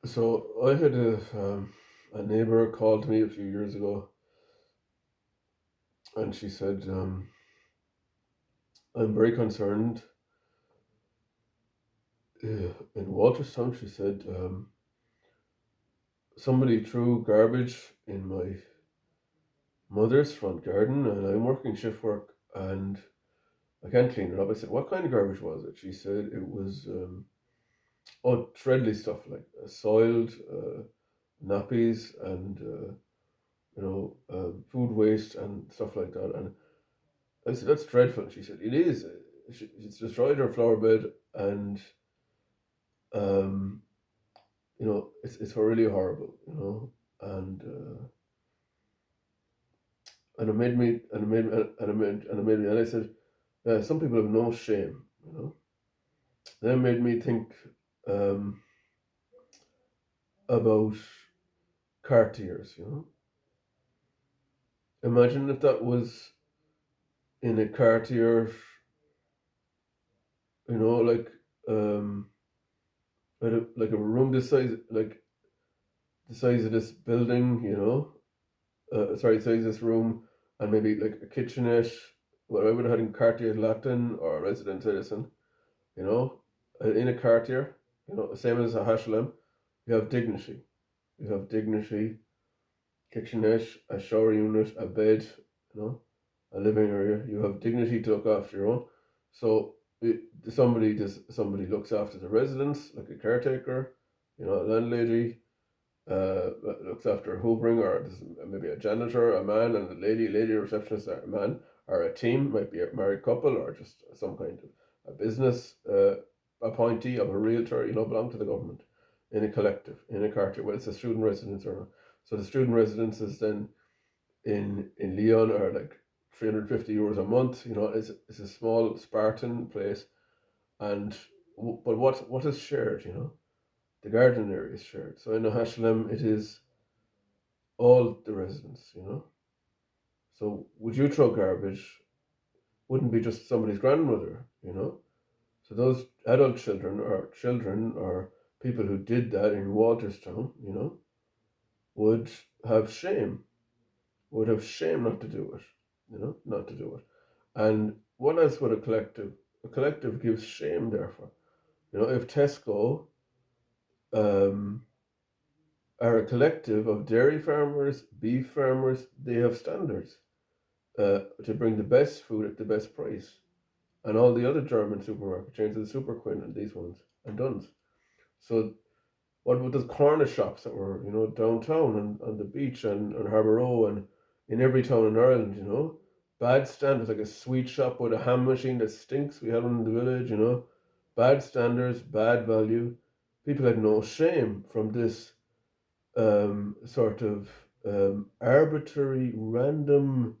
So I had a neighbor called me a few years ago, and she said, "I'm very concerned." In Walterstown, she said, "Somebody threw garbage in my mother's front garden, and I'm working shift work, and I can't clean it up." I said, "What kind of garbage was it?" She said it was treadly stuff like soiled nappies and food waste and stuff like that." And I said, "That's dreadful." She said, "It is. It's destroyed her flower bed, and um, it's really horrible, and and it made me, and it made, and it made, and it made me, and I said, some people have no shame, That made me think um, about Cartiers, Imagine if that was in a Cartier, like um, like a room this size, like the size of this building, sorry, size of this room, and maybe like a kitchenette. What I would have had in Cartier Latin or Resident Citizen, you know, in a Cartier, same as a Haslam, you have dignity. You have dignity, kitchenette, a shower unit, a bed, a living area. You have dignity to look after your own. So somebody looks after the residents, like a caretaker, a landlady, looks after hoovering, or maybe a janitor, a man, and a lady receptionist, or a man, or a team, might be a married couple, or just some kind of a business appointee of a realtor, belong to the government in a collective, in a quarter. Well, it's a student residence or not. So the student residences then in Lyon are like 350 euros a month. It's a small Spartan place, and but what is shared? The garden area is shared. So in the Hashlem, it is all the residents, So would you throw garbage? Wouldn't be just somebody's grandmother. So those adult children or people who did that in Walterstown, would have shame, not to do it, not to do it. And what else would a collective? A collective gives shame, therefore. If Tesco um, are a collective of dairy farmers, beef farmers, they have standards to bring the best food at the best price. And all the other German supermarket chains, the Super Quinn and these ones, and Duns. So what with those corner shops that were, downtown and on the beach and Harbour Row and in every town in Ireland, bad standards, like a sweet shop with a ham machine that stinks. We had one in the village, bad standards, bad value. People had no shame from this sort of arbitrary, random,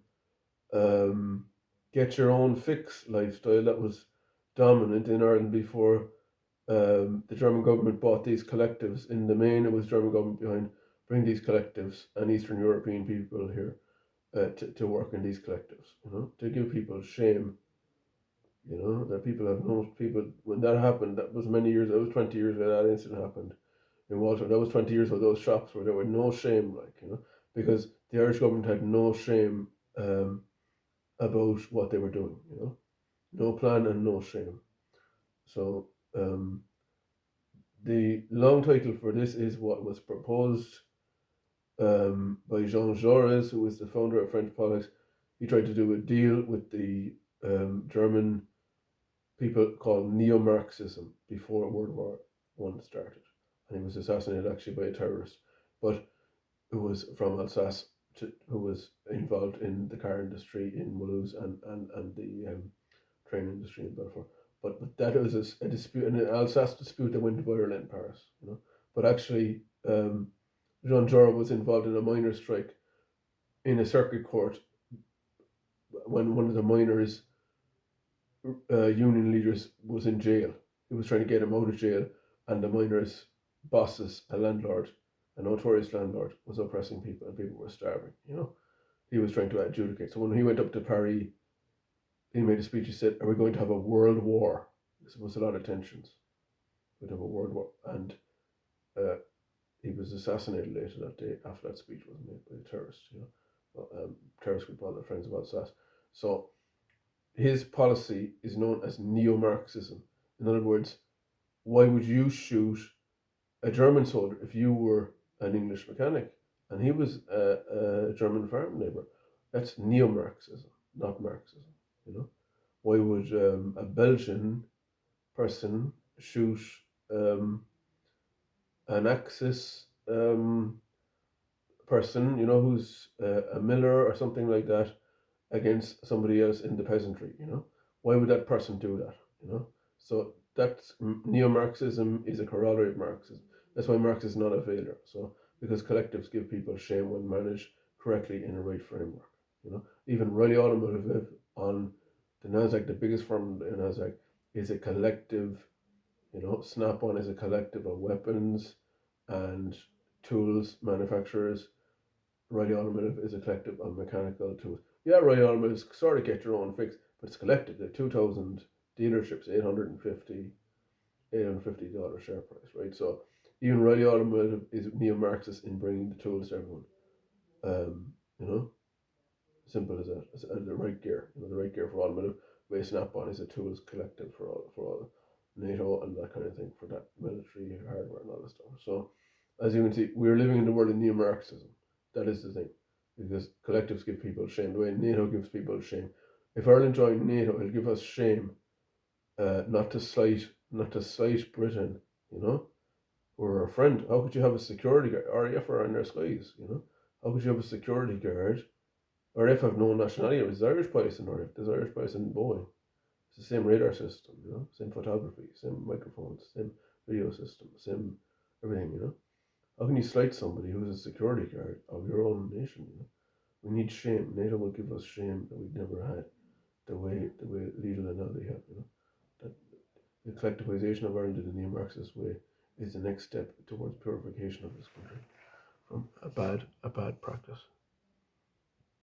um, get your own fix lifestyle that was dominant in Ireland before the German government bought these collectives. In the main, it was German government behind bring these collectives and Eastern European people here to work in these collectives, to give people shame, that people have no people. When that happened, that was many years, that was 20 years ago that incident happened in Walter. That was 20 years ago, those shops where there were no shame, because the Irish government had no shame about what they were doing, no plan and no shame. So the long title for this is what was proposed by Jean Jaurès, who was the founder of French politics. He tried to do a deal with the German people called Neo Marxism before World War One started, and he was assassinated actually by a terrorist, but who was from Alsace, who was involved in the car industry in Mulhouse and the train industry in Belfort. But that was a dispute, an Alsace dispute that went viral in Paris. But actually, Jean Jaurès was involved in a miners' strike in a circuit court when one of the miners' union leaders was in jail. He was trying to get him out of jail, and the miners' bosses, a landlord, a notorious landlord, was oppressing people, and people were starving. He was trying to adjudicate. So when he went up to Paris, he made a speech. He said, "Are we going to have a world war?" There was a lot of tensions. We'd have a world war, and uh, was assassinated later that day after that speech was made by a terrorist. Terrorist group, all their friends of Alsace. So his policy is known as Neo Marxism. In other words, why would you shoot a German soldier if you were an English mechanic and he was a German farm labor? That's Neo Marxism, not Marxism. You know, why would a Belgian person shoot um, an Axis person, who's a miller or something like that, against somebody else in the peasantry? Why would that person do that? So that's neo-Marxism is a corollary of Marxism. That's why Marx is not a failure. So because collectives give people shame when managed correctly in a right framework. Even Riley Automotive on the Nasdaq, the biggest firm in Nasdaq, is a collective. Snap-on is a collective of weapons and tools manufacturers. Riley Automotive is a collective of mechanical tools. Yeah, Riley Automotive is sort of get your own fix, but it's collective. They have 2,000 dealerships, $850 share price, right? So even Riley Automotive is neo-Marxist in bringing the tools to everyone. Um, you know, Simple as that. And the right gear, the right gear for automotive. Way Snap-on is a tools collective for all NATO and that kind of thing for that military hardware and all that stuff. So, as you can see, we're living in the world of neo-Marxism. That is the thing, because collectives give people shame. The way NATO gives people shame. If Ireland joined NATO, it'll give us shame. Not to slight Britain. We're a friend. How could you have a security guard? RAF are in their skies. How could you have a security guard? RAF have no nationality. There's Irish pilots in RAF. There's Irish pilots in Boeing. It's the same radar system, same photography, same microphones, same video system, same everything. How can you slight somebody who's a security guard of your own nation? We need shame. NATO will give us shame that we've never had. The way Lidl and Aldi have. That the collectivization of Ireland in the neo-Marxist way is the next step towards purification of this country from a bad practice.